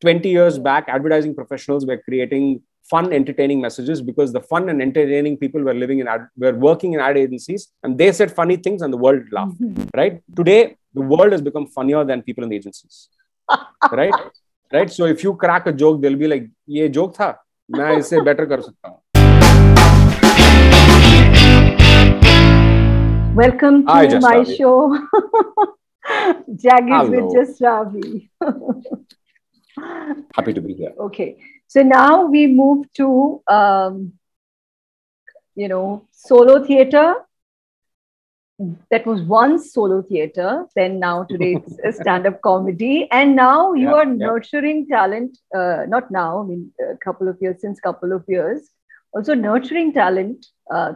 20 years back, advertising professionals were creating fun, entertaining messages because the fun and entertaining people were working in ad agencies, and they said funny things and the world laughed, right? Today, the world has become funnier than people in the agencies, right? Right? So if you crack a joke, they'll be like, "ये joke था, मैं इससे better कर सकता हूँ." Welcome to my show, Jagged with Just Ravi. Happy to be here. Okay, so now we move to solo theater. That was once solo theater, then now today it's a stand-up comedy, and now you are nurturing talent. Not now, I mean, since couple of years, also nurturing talent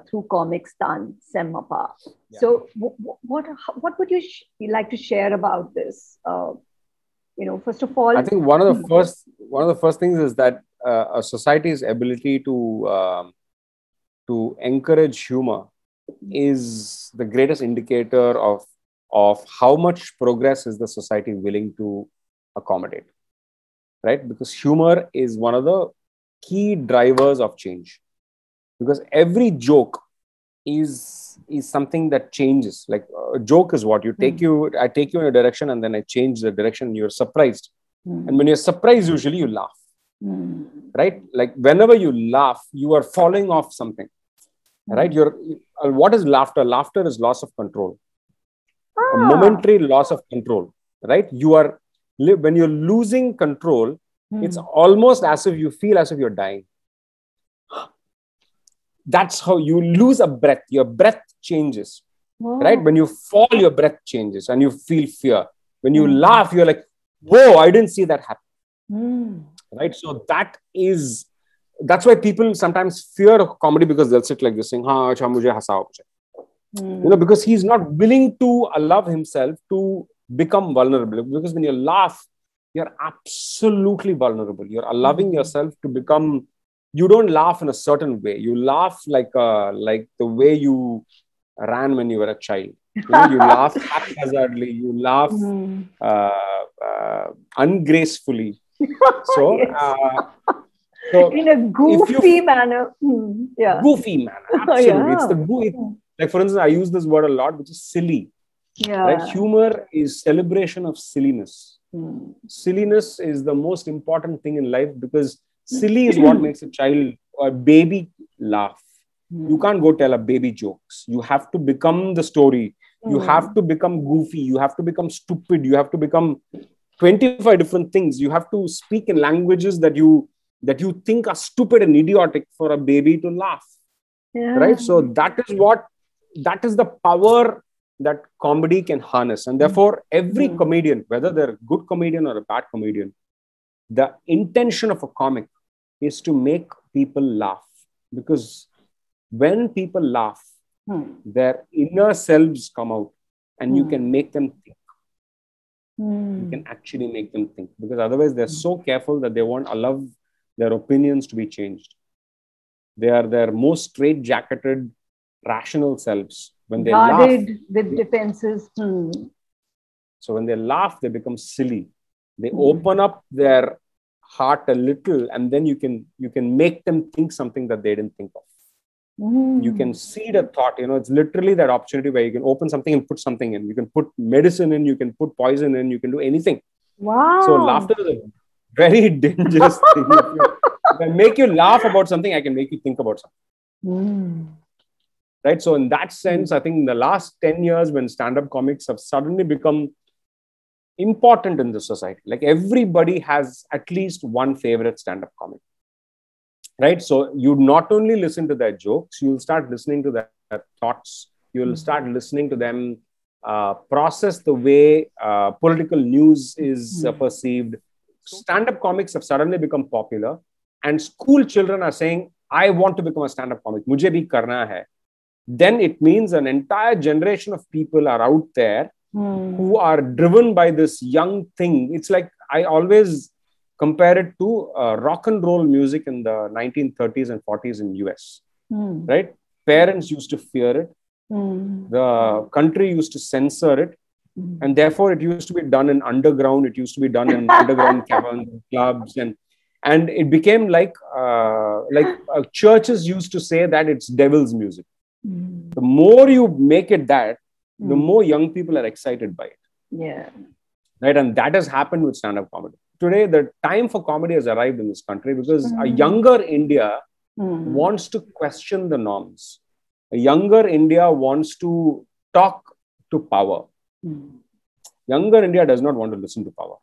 through Comics Stan Semmappa. Yeah. So, what would you like to share about this? First of all, I think one of the first things is that a society's ability to encourage humor is the greatest indicator of how much progress is the society willing to accommodate, right? Because humor is one of the key drivers of change, because every joke is something that changes. Like a joke is what I take you in a direction and then I change the direction and you're surprised. And when you're surprised, usually you laugh, right? Like whenever you laugh, you are falling off something. Right? What is laughter? Laughter is loss of control. A momentary loss of control. Right? When you're losing control, it's almost as if you feel as if you're dying. That's how you lose a breath. Your breath changes. Right? When you fall, your breath changes and you feel fear. When you laugh, you're like, whoa, I didn't see that happen. Right? So that's why people sometimes fear comedy, because they'll sit like this saying, "Ha, acha, mujhe hasao." Because he's not willing to allow himself to become vulnerable. Because when you laugh, you're absolutely vulnerable. You're allowing yourself to become. You don't laugh in a certain way. You laugh like the way you ran when you were a child. You laugh haphazardly. You laugh ungracefully. So. So in a goofy manner. Goofy manner, absolutely. It's the like, for instance, I use this word a lot, which is silly. Right? Humor is celebration of silliness. Silliness is the most important thing in life, because silly is what makes a child or a baby laugh. You can't go tell a baby jokes. You have to become the story. You have to become goofy. You have to become stupid. You have to become 25 different things. You have to speak in languages that you think are stupid and idiotic for a baby to laugh. Right? So that is the power that comedy can harness. And therefore, every comedian, whether they're a good comedian or a bad comedian, the intention of a comic is to make people laugh. Because when people laugh, their inner selves come out and you can make them think. You can actually make them think. Because otherwise, they're so careful that they won't allow their opinions to be changed. They are their most straight-jacketed, rational selves. When they laugh, with defenses. So when they laugh, they become silly. They open up their heart a little, and then you can make them think something that they didn't think of. You can seed a thought. It's literally that opportunity where you can open something and put something in. You can put medicine in. You can put poison in. You can do anything. Wow! So laughter is a very dangerous thing. If I make you laugh about something, I can make you think about something. Right? So in that sense, I think in the last 10 years, when stand-up comics have suddenly become important in the society, like everybody has at least one favorite stand-up comic. Right? So you not only listen to their jokes, you'll start listening to their thoughts. You'll start listening to them process the way political news is perceived. Stand-up comics have suddenly become popular, and school children are saying, I want to become a stand-up comic. Mujhe bhi karna hai. Then it means an entire generation of people are out there who are driven by this young thing. It's like, I always compare it to rock and roll music in the 1930s and 40s in US. Right? Parents used to fear it. The country used to censor it. And therefore, it used to be done in underground. It used to be done in underground caverns, clubs, and it became like churches used to say that it's devil's music. The more you make it that, the more young people are excited by it. Yeah. Right. And that has happened with stand-up comedy. Today, the time for comedy has arrived in this country because a younger India wants to question the norms. A younger India wants to talk to power. Younger India does not want to listen to power.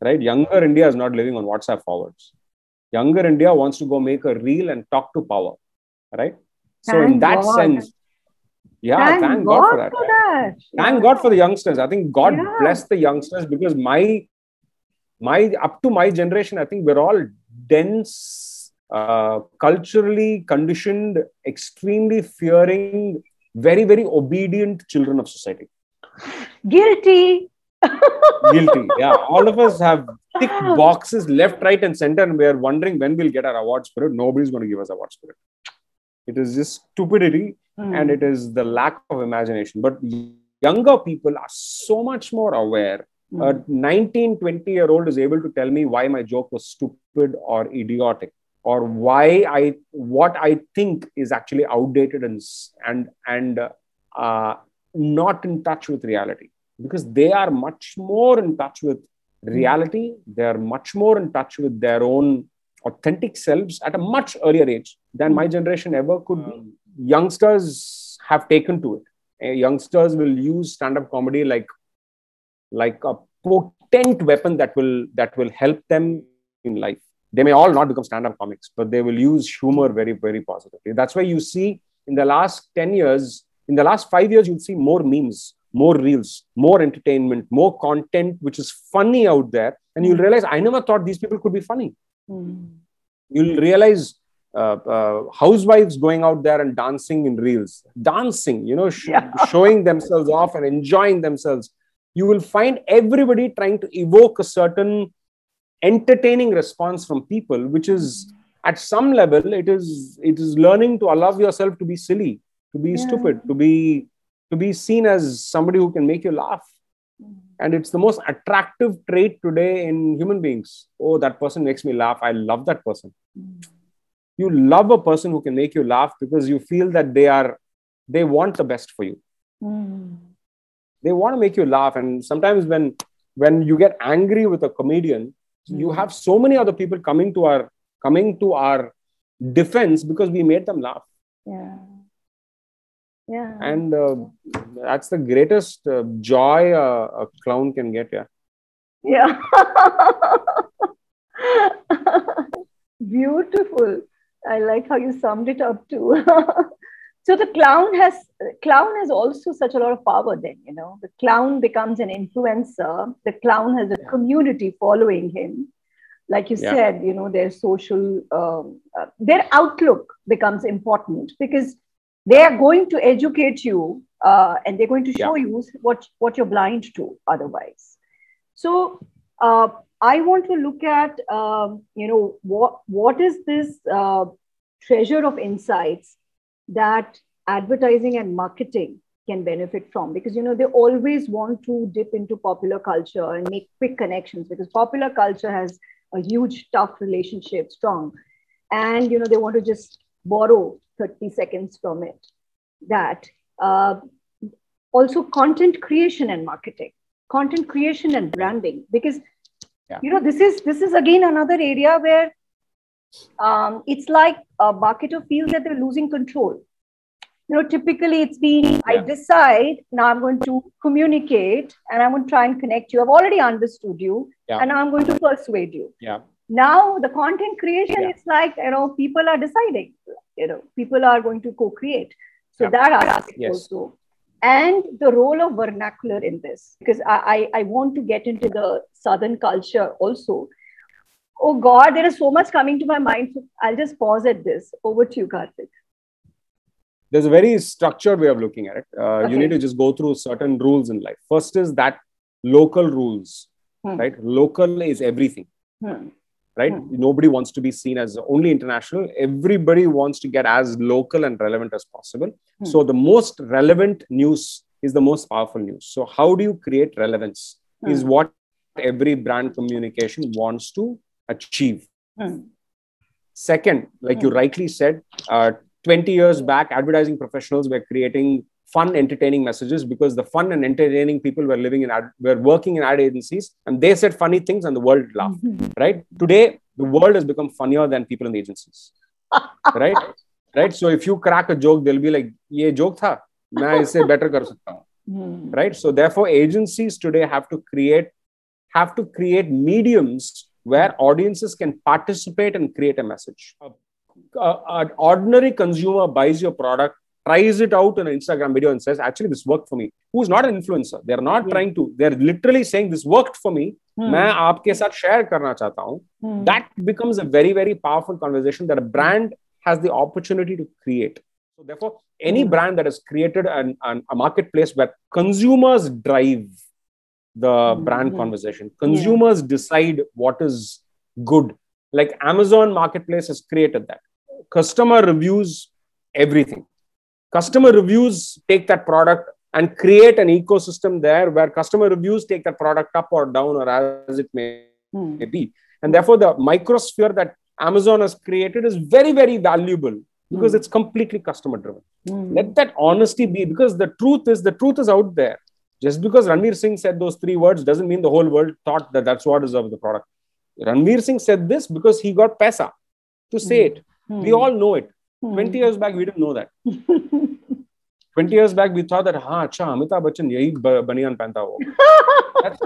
Right? Younger India is not living on WhatsApp forwards. Younger India wants to go make a reel and talk to power. Right? So in that sense, thank God for that. Thank God for the youngsters. I think God bless the youngsters, because my up to my generation, I think we're all dense, culturally conditioned, extremely fearing, very, very obedient children of society. Guilty. Yeah. All of us have tick boxes left, right, and center, and we are wondering when we'll get our award spirit. Nobody's going to give us award spirit. It is just stupidity, and it is the lack of imagination. But younger people are so much more aware. A 19, 20-year-old is able to tell me why my joke was stupid or idiotic, or why what I think is actually outdated and not in touch with reality. Because they are much more in touch with reality. They are much more in touch with their own authentic selves at a much earlier age than my generation ever could be. Youngsters have taken to it. Youngsters will use stand-up comedy like a potent weapon that will help them in life. They may all not become stand-up comics, but they will use humor very, very positively. That's why you see in the last 10 years, in the last 5 years, you'll see more memes, more reels, more entertainment, more content, which is funny out there. And you'll realize, I never thought these people could be funny. You'll realize housewives going out there and dancing in reels, dancing, showing themselves off and enjoying themselves. You will find everybody trying to evoke a certain entertaining response from people, which is at some level, it is learning to allow yourself to be silly, to be stupid, to be seen as somebody who can make you laugh. And it's the most attractive trait today in human beings. Oh, that person makes me laugh. I love that person. You love a person who can make you laugh because you feel that they want the best for you. They want to make you laugh. And sometimes when you get angry with a comedian, you have so many other people coming to our defense because we made them laugh. Yeah. And that's the greatest joy a clown can get. Yeah. Beautiful. I like how you summed it up too. So the clown has also such a lot of power then, the clown becomes an influencer. The clown has a community following him. Like you said, their social, their outlook becomes important because they are going to educate you and they're going to show you what you're blind to otherwise. So I want to look at, what is this treasure of insights that advertising and marketing can benefit from? Because, they always want to dip into popular culture and make quick connections because popular culture has a huge, tough relationship, strong. And, they want to just borrow 30 seconds from it. That also content creation and marketing, content creation and branding, because this is again another area where it's like a marketer feels that they're losing control. Typically it's been, I decide now I'm going to communicate and I'm going to try and connect you. I've already understood you and now I'm going to persuade you. Now the content creation, it's like, people are deciding, people are going to co-create. So that aspect also. And the role of vernacular in this, because I want to get into the Southern culture also. Oh God, there is so much coming to my mind. So I'll just pause at this. Over to you, Karthik. There's a very structured way of looking at it. You need to just go through certain rules in life. First is that local rules, right? Local is everything, right? Nobody wants to be seen as only international. Everybody wants to get as local and relevant as possible. So the most relevant news is the most powerful news. So how do you create relevance is what every brand communication wants to achieve. Second, like you rightly said, 20 years back, advertising professionals were creating fun, entertaining messages because the fun and entertaining people were working in ad agencies, and they said funny things and the world laughed, right? Today, the world has become funnier than people in the agencies, right? Right? So if you crack a joke, they'll be like, ye joke tha, main isse better kar sakta hu. Right? So therefore, agencies today have to create mediums where audiences can participate and create a message. An ordinary consumer buys your product, tries it out in an Instagram video and says, actually, this worked for me. Who's not an influencer. They're not trying to, they're literally saying, this worked for me. मैं आपके साथ share करना चाहता हूँ. That becomes a very, very powerful conversation that a brand has the opportunity to create. So therefore, any brand that has created a marketplace where consumers drive the brand conversation, consumers decide what is good. Like Amazon Marketplace has created that. Customer reviews everything. Customer reviews take that product and create an ecosystem there where customer reviews take that product up or down or as it may be. And therefore, the microsphere that Amazon has created is very, very valuable because it's completely customer driven. Let that honesty be, because the truth is out there. Just because Ranveer Singh said those 3 words doesn't mean the whole world thought that that's what is of the product. Ranveer Singh said this because he got paisa to say it. We all know it. 20 years back, we didn't know that. 20 years back, we thought that, acha, Amitabh Bachchan yahi baniyan pehanta hoga.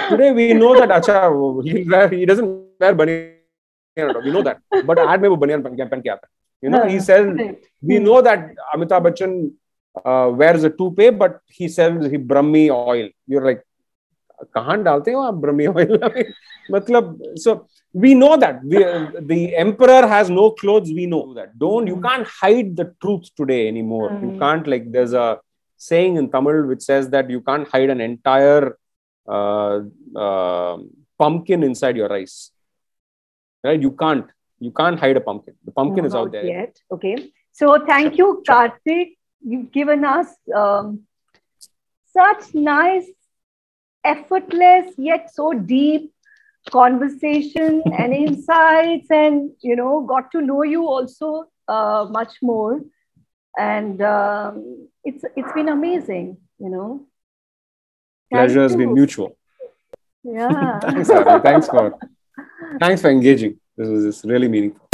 Today, we know that, acha, he doesn't wear baniyan. We know that. But ad mein wo baniyan pen ke aata hai. You know, he says, we know that Amitabh Bachchan wears a toupee, but he sells Brahmi oil. You're like, kahan dalte ho aap Brahmi oil? Matlab, so we know that the emperor has no clothes. We know that. You can't hide the truth today anymore. You can't, like, there's a saying in Tamil which says that you can't hide an entire pumpkin inside your rice. Right? You can't hide a pumpkin. The pumpkin is out there. Yet. Okay. So thank you, Karthik. You've given us such nice, effortless, yet so deep conversation and insights, and, you know, got to know you also much more. And it's been amazing, you know. Pleasure has been mutual. Yeah. Thanks, Avi. Thanks for engaging. This was really meaningful.